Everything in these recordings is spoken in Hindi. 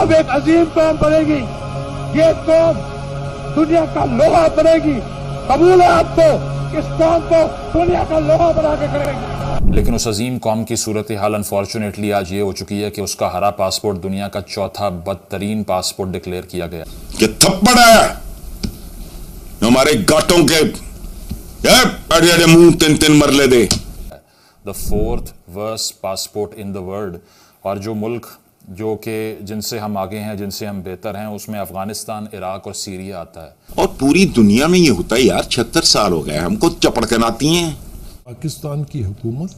अब एक अजीम कौम बनेगी, ये कौम दुनिया का लोहा बनेगी। कबूल है आपको, इस कौम को दुनिया का लोहा बना के करेगी। लेकिन उस अजीम कौम की सूरत हाल अनफॉर्चुनेटली आज ये हो चुकी है कि उसका हरा पासपोर्ट दुनिया का चौथा बदतरीन पासपोर्ट डिक्लेयर किया गया। ये थप्पड़ है हमारे गांठों के, अड़े मुंह तीन तीन मरले दे। The fourth worst passport in the world. और जो मुल्क जो कि जिनसे हम आगे हैं, जिनसे हम बेहतर हैं, उसमें अफगानिस्तान, इराक और सीरिया आता है। और पूरी दुनिया में ये होता है यार, 76 साल हो गए हमको चपड़कन आती हैं। पाकिस्तान की हुकूमत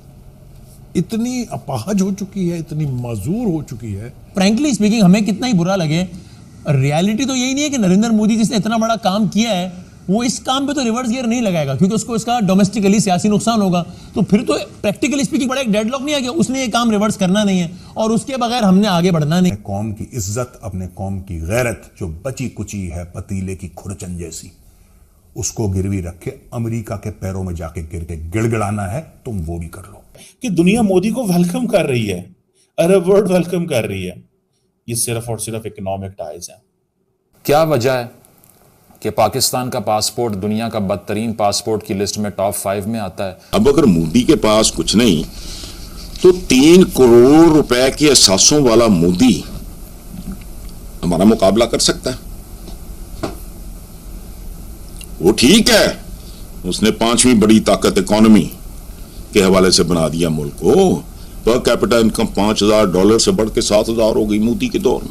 इतनी अपाहज हो चुकी है, इतनी माजूर हो चुकी है। फ्रैंकली स्पीकिंग, हमें कितना ही बुरा लगे, रियलिटी तो यही नहीं है कि नरेंद्र मोदी जिसने इतना बड़ा काम किया है वो इस काम पे तो रिवर्स गियर नहीं लगाएगा, क्योंकि उसको इसका डोमेस्टिकली सियासी नुकसान होगा। तो फिर तो प्रैक्टिकली स्पीकिंग बड़ा एक डेडलॉक नहीं आ गया, उसने ये काम रिवर्स करना नहीं है और उसके बगैर हमने आगे बढ़ना नहीं। कौम की इज्जत, अपने कौम की गैरत जो बची कुची है पतीले की खुरचन जैसी, उसको गिरवी रख के अमेरिका के पैरों में जाके गिर के गिड़गिड़ाना है, तुम वो भी कर लो। कि दुनिया मोदी को वेलकम कर रही है, अरब वर्ल्ड वेलकम कर रही है। ये सिर्फ और सिर्फ इकोनॉमिक टाइज है। क्या वजह है कि पाकिस्तान का पासपोर्ट दुनिया का बदतरीन पासपोर्ट की लिस्ट में टॉप 5 में आता है? अब अगर मोदी के पास कुछ नहीं तो 3 करोड़ रुपए के अहसासों वाला मोदी हमारा मुकाबला कर सकता है। वो ठीक है, उसने 5वीं बड़ी ताकत इकोनॉमी के हवाले से बना दिया मुल्क को। पर कैपिटल इनकम $5,000 से बढ़ के 7,000 हो गई मोदी के दौर में।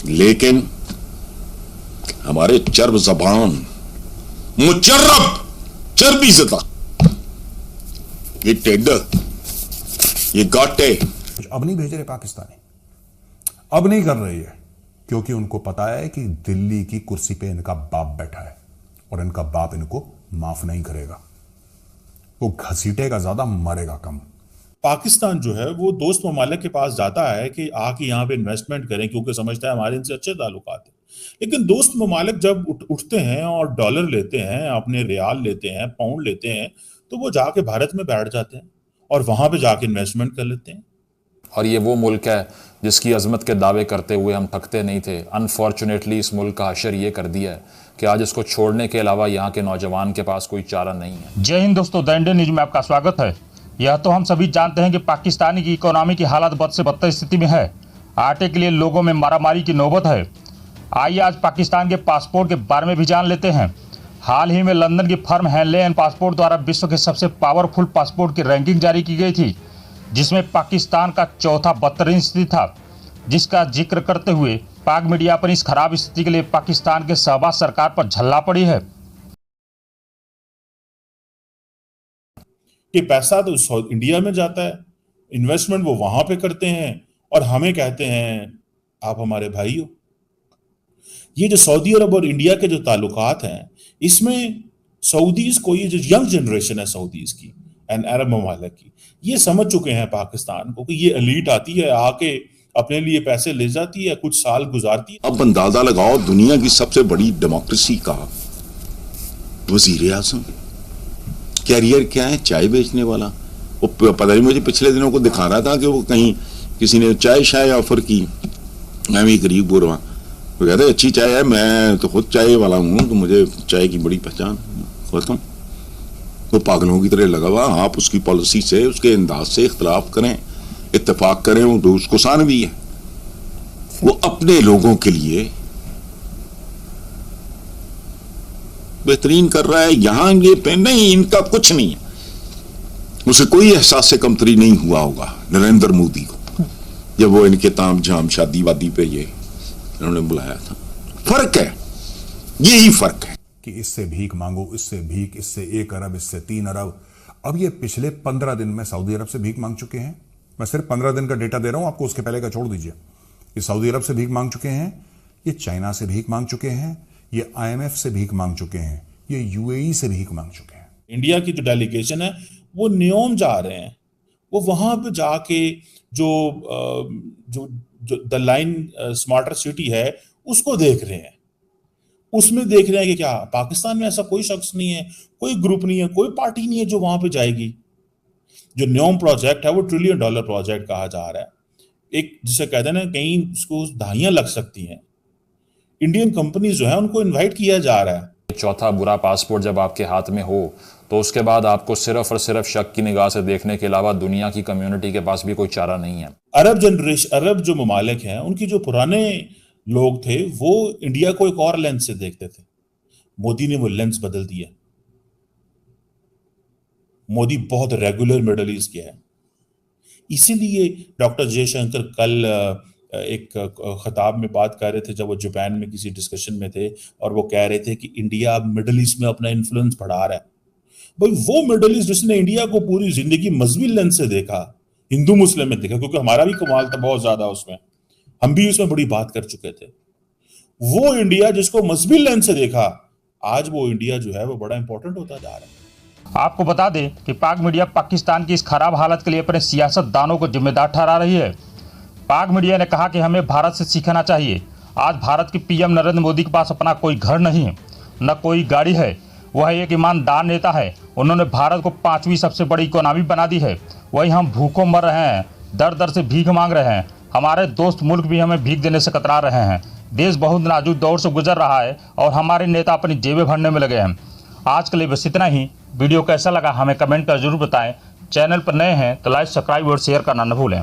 लेकिन हमारे चर्ब जबान मुचर्रब चर्बी ज़दा, ये टेडर, ये गाटे अब नहीं भेज रहे पाकिस्तानी, अब नहीं कर रही है, क्योंकि उनको पता है कि दिल्ली की कुर्सी पे इनका बाप बैठा है और इनका बाप इनको माफ नहीं करेगा। वो घसीटेगा ज्यादा, मरेगा कम। पाकिस्तान जो है वो दोस्त ममालिक के पास जाता है कि आके यहाँ पे इन्वेस्टमेंट करें, क्योंकि समझता है हमारे इनसे अच्छे ताल्लुकात हैं। लेकिन दोस्त ममालिक जब उठते हैं और डॉलर लेते हैं, अपने रियाल लेते हैं, पाउंड लेते हैं, तो वो जाके भारत में बैठ जाते हैं और वहां पे जाके इन्वेस्टमेंट कर लेते हैं। और ये वो मुल्क है जिसकी अजमत के दावे करते हुए हम थकते नहीं थे। अनफॉर्चुनेटली इस मुल्क का हशर ये कर दिया है कि आज इसको छोड़ने के अलावा यहाँ के नौजवान के पास कोई चारा नहीं है। जय हिंद दोस्तों, द इंडियन न्यूज में आपका स्वागत है। यह तो हम सभी जानते हैं कि पाकिस्तानी की इकोनॉमी की हालत बद से बदतर स्थिति में है। आटे के लिए लोगों में मारामारी की नौबत है। आइए आज पाकिस्तान के पासपोर्ट के बारे में भी जान लेते हैं। हाल ही में लंदन की फर्म हैनले एंड पासपोर्ट द्वारा विश्व के सबसे पावरफुल पासपोर्ट की रैंकिंग जारी की गई थी, जिसमें पाकिस्तान का चौथा बदतरीन स्थिति था, जिसका जिक्र करते हुए पाक मीडिया पर इस खराब स्थिति के लिए पाकिस्तान के शहबाज सरकार पर झल्ला पड़ी है कि पैसा तो इंडिया में जाता है, इन्वेस्टमेंट वो वहां पे करते हैं और हमें कहते हैं आप हमारे भाई हो। ये जो सऊदी अरब और इंडिया के जो ताल्लुकात हैं, इसमें सऊदीज को, ये जो यंग जनरेशन है सऊदीज की एंड अरब ममालिक की, ये समझ चुके हैं पाकिस्तान को कि ये एलीट आती है, आके अपने लिए पैसे ले जाती है, कुछ साल गुजारती है। अब अंदाजा लगाओ, दुनिया की सबसे बड़ी डेमोक्रेसी का वजीर आजम, कैरियर क्या है? चाय बेचने वाला। वो पता नहीं, मुझे पिछले दिनों को दिखा रहा था कि वो कहीं किसी ने चाय शाय ऑफर की। मैं भी गरीब बोल रहा, वो कहते अच्छी चाय है, मैं तो खुद चाय वाला हूँ, तो मुझे चाय की बड़ी पहचान। खत्म। वो पागलों की तरह लगा हुआ। आप उसकी पॉलिसी से, उसके अंदाज से इख्तलाफ करें, इत्तेफाक करें, वो उसको सान भी है। वो अपने लोगों के लिए बेहतरीन कर रहा है। यहां ये पे नहीं, इनका कुछ नहीं है। उसे कोई एहसास से कमतरी नहीं हुआ होगा नरेंद्र मोदी को, जब वो इनके ताम झाम शादी वादी पे ये इन्होंने बुलाया था। फर्क है, यही फर्क है कि इससे भीख मांगो, इससे भीख, इससे 1 अरब, इससे 3 अरब। अब ये पिछले 15 दिन में सऊदी अरब से भीख मांग चुके हैं। मैं सिर्फ 15 दिन का डेटा दे रहा हूं आपको, उसके पहले का छोड़ दीजिए। ये सऊदी अरब से भीख मांग चुके हैं, ये चाइना से भीख मांग चुके हैं, ये IMF से भीख मांग चुके हैं, ये UAE से भीख मांग चुके हैं। इंडिया की जो डेलीगेशन है वो न्योम जा रहे हैं। वो वहां पे जाके जो द लाइन स्मार्टर सिटी है उसको देख रहे हैं। उसमें देख रहे हैं कि क्या पाकिस्तान में ऐसा कोई शख्स नहीं है, कोई ग्रुप नहीं है, कोई पार्टी नहीं है जो वहां पे जाएगी। जो न्योम प्रोजेक्ट है वो $1 ट्रिलियन प्रोजेक्ट कहा जा रहा है। एक जिसे कहते हैं ना, कहीं उसको धाइयां लग सकती हैं। इंडियन कंपनीज जो है उनको इनवाइट किया जा रहा है। चौथा बुरा पासपोर्ट जब आपके हाथ में हो तो उसके बाद आपको सिर्फ और सिर्फ शक की निगाह से देखने के अलावा दुनिया की कम्युनिटी के पास भी कोई चारा नहीं है। अरब जो ममालिक हैं, उनकी जो पुराने लोग थे वो इंडिया को एक और लेंस से देखते थे। मोदी ने वो लेंस बदल दिया। मोदी बहुत रेगुलर मिडल ईस्ट गया है। इसीलिए डॉक्टर जयशंकर कल एक खिताब में बात कर रहे थे जब वो जापान में किसी डिस्कशन में थे, और वो कह रहे थे कि इंडिया अब मिडल ईस्ट में अपना इन्फ्लुएंस बढ़ा रहा है। भाई वो मिडल ईस्ट जिसने इंडिया को पूरी जिंदगी मजहबी लेंस से देखा, हिंदू मुस्लिम में देखा, क्योंकि हमारा भी कमाल था बहुत ज्यादा उसमें, हम भी उसमें बड़ी बात कर चुके थे। वो इंडिया जिसको मजहबी लेंस से देखा, आज वो इंडिया जो है वो बड़ा इंपॉर्टेंट होता जा रहा है। आपको बता दें कि पाक मीडिया पाकिस्तान की इस खराब हालत के लिए अपने सियासतदानों को जिम्मेदार ठहरा रही है। पाक मीडिया ने कहा कि हमें भारत से सीखना चाहिए। आज भारत के पीएम नरेंद्र मोदी के पास अपना कोई घर नहीं है, न कोई गाड़ी है। वह एक ईमानदार नेता है। उन्होंने भारत को 5वीं सबसे बड़ी इकोनॉमी बना दी है। वहीं हम भूखों मर रहे हैं, दर दर से भीख मांग रहे हैं। हमारे दोस्त मुल्क भी हमें भीख देने से कतरा रहे हैं। देश बहुत नाजुक दौर से गुजर रहा है और हमारे नेता अपनी जेबें भरने में लगे हैं। आज के लिए बस इतना ही। वीडियो कैसा लगा हमें कमेंट कर जरूर बताएं। चैनल पर नए हैं तो लाइक, सब्सक्राइब और शेयर करना न भूलें।